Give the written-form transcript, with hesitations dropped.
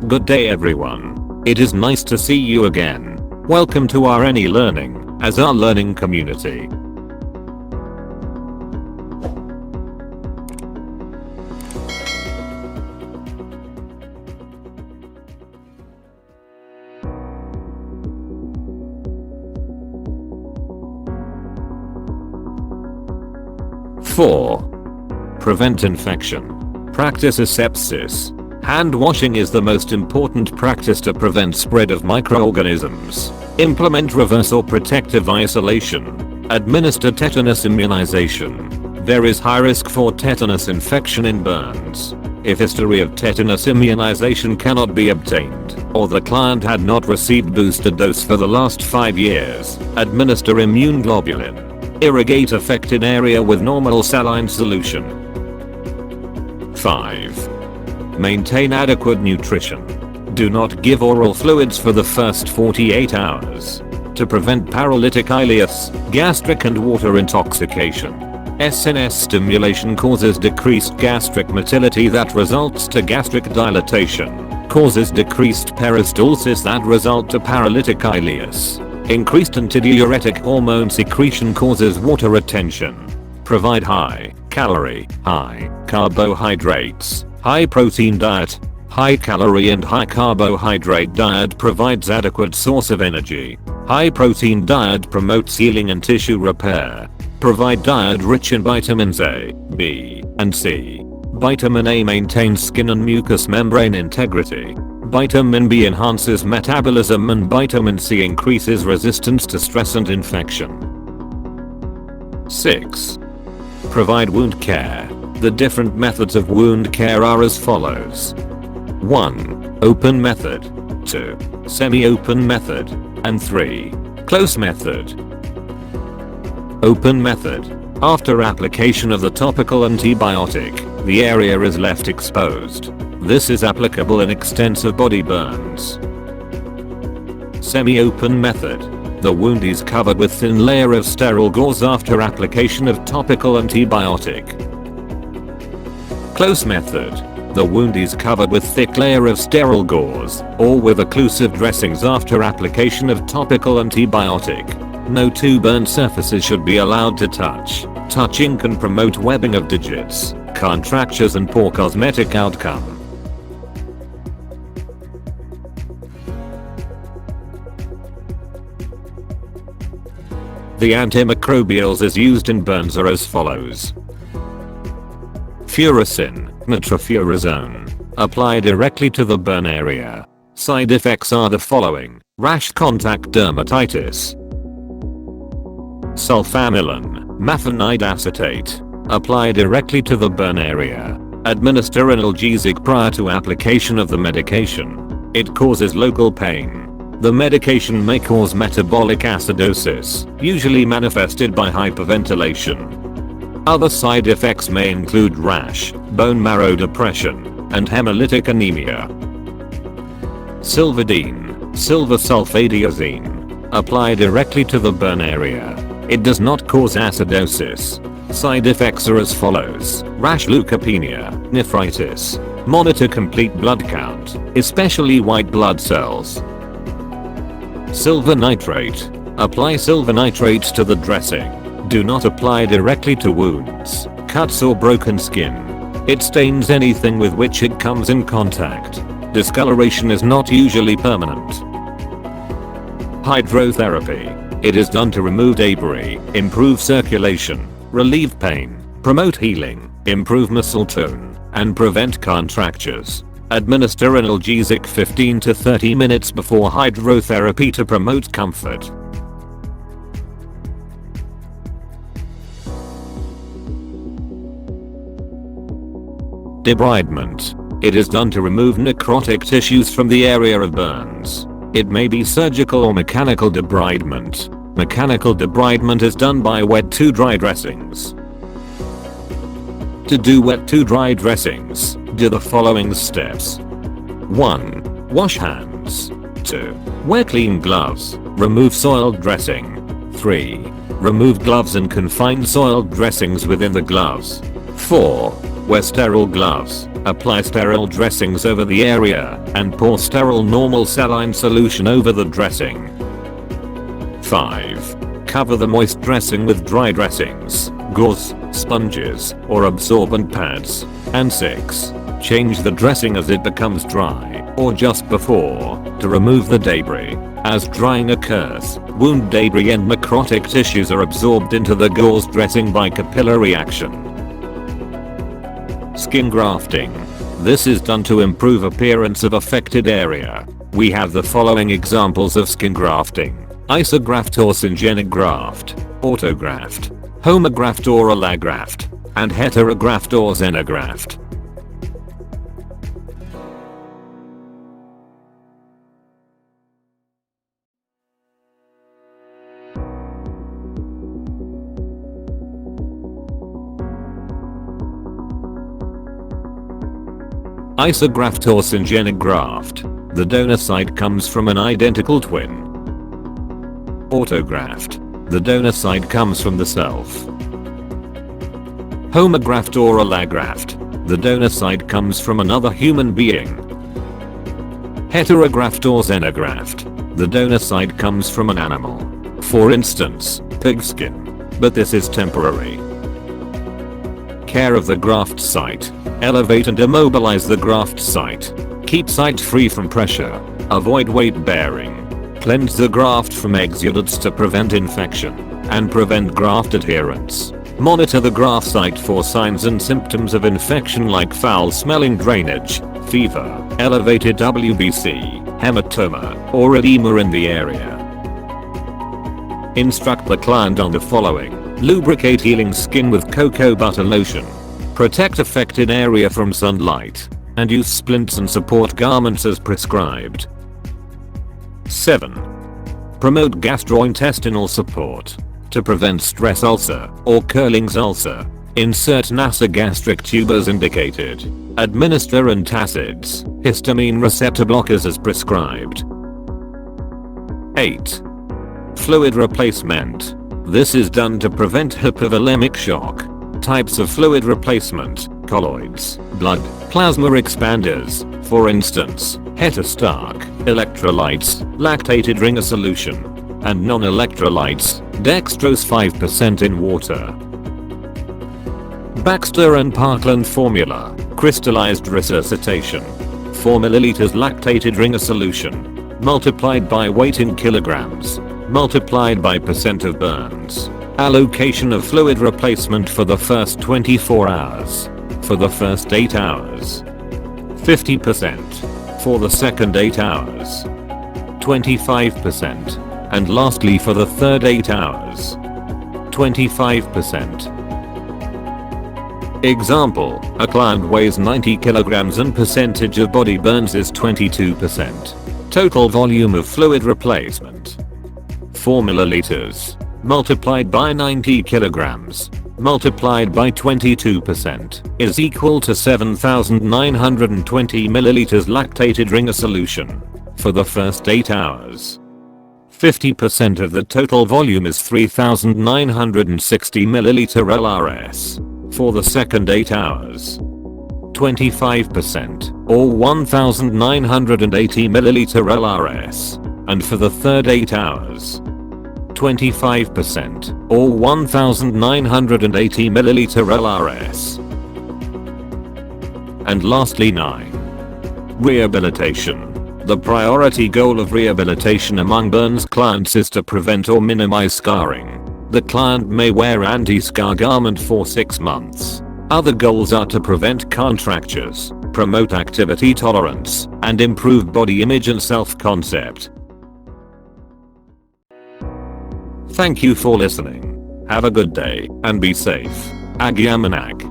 Good day everyone. It is nice to see you again. Welcome to our Any Learning, as our learning community. Four. Prevent infection. Practice asepsis. Hand washing is the most important practice to prevent spread of microorganisms. Implement reverse or protective isolation. Administer tetanus immunization. There is high risk for tetanus infection in burns. If history of tetanus immunization cannot be obtained, or the client had not received booster dose for the last 5 years, administer immune globulin. Irrigate affected area with normal saline solution. 5. Maintain adequate nutrition. Do not give oral fluids for the first 48 hours. To prevent paralytic ileus, gastric and water intoxication. SNS stimulation causes decreased gastric motility that results to gastric dilatation. Causes decreased peristalsis that result to paralytic ileus. Increased antidiuretic hormone secretion causes water retention. Provide high calorie, high carbohydrates, high protein diet. High calorie and high carbohydrate diet provides adequate source of energy. High protein diet promotes healing and tissue repair. Provide diet rich in vitamins A, B, and C. Vitamin A maintains skin and mucous membrane integrity. Vitamin B enhances metabolism and vitamin C increases resistance to stress and infection. 6. Provide wound care. The different methods of wound care are as follows. 1. Open method. 2. Semi-open method. And 3. Close method. Open method. After application of the topical antibiotic, the area is left exposed. This is applicable in extensive body burns. Semi-open method. The wound is covered with thin layer of sterile gauze after application of topical antibiotic. Close method. The wound is covered with thick layer of sterile gauze, or with occlusive dressings after application of topical antibiotic. No two burn surfaces should be allowed to touch. Touching can promote webbing of digits, contractures and poor cosmetic outcome. The antimicrobials is used in burns are as follows. Furacin, nitrofurazone. Apply directly to the burn area. Side effects are the following: rash, contact dermatitis. Sulfamylin, mafenide acetate. Apply directly to the burn area. Administer an analgesic prior to application of the medication. It causes local pain. The medication may cause metabolic acidosis, usually manifested by hyperventilation. Other side effects may include rash, bone marrow depression, and hemolytic anemia. Silvadene, silver sulfadiazine. Apply directly to the burn area. It does not cause acidosis. Side effects are as follows: rash, leukopenia, nephritis. Monitor complete blood count, especially white blood cells. Silver nitrate. Apply silver nitrate to the dressing. Do not apply directly to wounds, cuts or broken skin. It stains anything with which it comes in contact. Discoloration is not usually permanent. Hydrotherapy. It is done to remove debris, improve circulation, relieve pain, promote healing, improve muscle tone, and prevent contractures. Administer analgesic 15 to 30 minutes before hydrotherapy to promote comfort. Debridement. It is done to remove necrotic tissues from the area of burns. It may be surgical or mechanical debridement. Mechanical debridement is done by wet to dry dressings. To do wet to dry dressings, do the following steps. 1. Wash hands. 2. Wear clean gloves. Remove soiled dressing. 3. Remove gloves and confine soiled dressings within the gloves. 4. Wear sterile gloves. Apply sterile dressings over the area and pour sterile normal saline solution over the dressing. 5. Cover the moist dressing with dry dressings, gauze, sponges, or absorbent pads. And 6. Change the dressing as it becomes dry, or just before, to remove the debris. As drying occurs, wound debris and necrotic tissues are absorbed into the gauze dressing by capillary action. Skin grafting. This is done to improve appearance of affected area. We have the following examples of skin grafting: isograft or syngeneic graft, autograft, homograft or allograft, and heterograft or xenograft. Isograft or syngeneic graft. The donor side comes from an identical twin. Autograft. The donor side comes from the self. Homograft or allograft. The donor side comes from another human being. Heterograft or xenograft. The donor side comes from an animal. For instance, pig skin. But this is temporary. Care of the graft site. Elevate and immobilize the graft site. Keep site free from pressure. Avoid weight bearing. Cleanse the graft from exudates to prevent infection and prevent graft adherence. Monitor the graft site for signs and symptoms of infection like foul-smelling drainage, fever, elevated WBC, hematoma, or edema in the area. Instruct the client on the following. Lubricate healing skin with cocoa butter lotion. Protect affected area from sunlight, and use splints and support garments as prescribed. 7. Promote gastrointestinal support. To prevent stress ulcer or Curling's ulcer, insert nasogastric tube as indicated. Administer antacids, histamine receptor blockers as prescribed. 8. Fluid replacement. This is done to prevent hypovolemic shock. Types of fluid replacement: colloids, blood, plasma expanders, for instance, hetastark, electrolytes, lactated ringer solution, and non-electrolytes, dextrose 5% in water. Baxter and Parkland formula, crystallized resuscitation. 4 ml lactated ringer solution, multiplied by weight in kilograms, multiplied by % of burns. Allocation of fluid replacement for the first 24 hours. For the first 8 hours. 50%. For the second 8 hours. 25%. And lastly for the third 8 hours. 25%. Example, a client weighs 90 kilograms and percentage of body burns is 22%. Total volume of fluid replacement. 4 milliliters. Multiplied by 90 kilograms, multiplied by 22% is equal to 7,920 milliliters lactated ringer solution for the first 8 hours. 50% of the total volume is 3,960 milliliter LRS for the second 8 hours. 25% or 1,980 milliliter LRS, and for the third 8 hours. 25% or 1,980 milliliter LRS. And lastly 9. Rehabilitation. The priority goal of rehabilitation among burns clients is to prevent or minimize scarring. The client may wear anti-scar garment for 6 months. Other goals are to prevent contractures, promote activity tolerance, and improve body image and self-concept. Thank you for listening. Have a good day and be safe. Agyamanag.